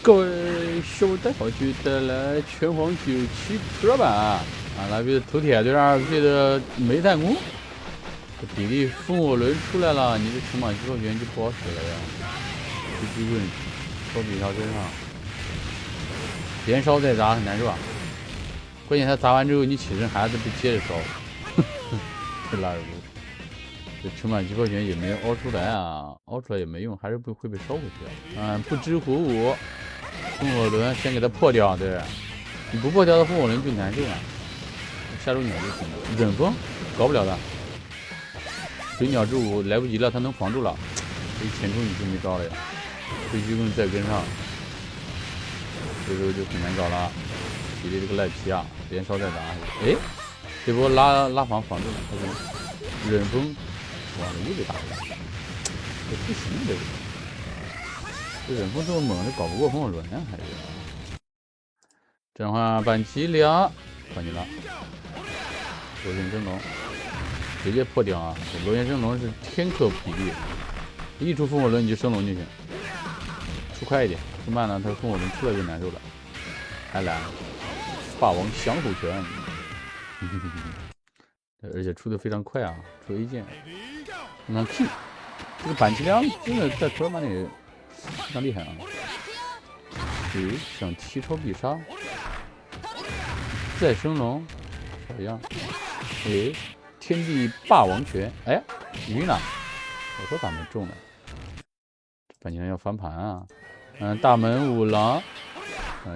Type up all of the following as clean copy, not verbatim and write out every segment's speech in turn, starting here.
各位小的伙计带来拳皇97特版啊，那边头铁队2岁的煤炭工，这比利风火轮出来了，你这尺码机炮拳就不好使了呀。这击棍烧比他身上，连烧再砸很难受啊。关键他砸完之后，你起身还是被接着烧，这拉着不。这尺码机炮拳也没凹出来啊，凹出来也没用，还是会被烧回去啊。不知火舞。风火轮先给它破掉，对，你不破掉的风火轮就难受啊。下周鸟就行了，忍风搞不了的，水鸟之舞来不及了，它能防住了，所以前冲你就没招了呀。飞机棍再跟上，这时候就很难搞了。比利这个赖皮啊，连烧再打，哎，这波拉防住了，他忍风，哇，又被打回来，这不行这个。这忍风这么猛，这搞不过风火轮呀，还是？这话板齐2，换你了。螺旋升龙，直接破掉啊！螺旋升龙是天克比例，一出风火轮你就升龙就行，出快一点，出慢了它风火轮出来就难受了。还来，霸王降虎拳，而且出的非常快啊，出 A 键。你看 Q， 这个板齐良真的在托尔马里。非常厉害啊！想提抽必杀，再升龙，少一样。哎，天地霸王拳，哎，晕了！我说咋没中呢？板齐良要翻盘啊！大门五郎，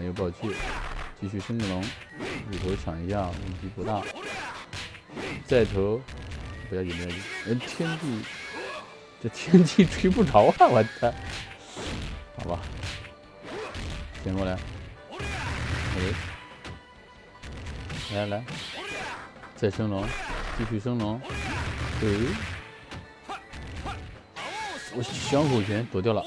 又暴击，继续升个龙，一头抢一下，问题不大。再投，不要紧不要紧。天地，这天地追不着啊！我操！好吧，先过来，来，再升龙，继续升龙，我降虎拳躲掉了，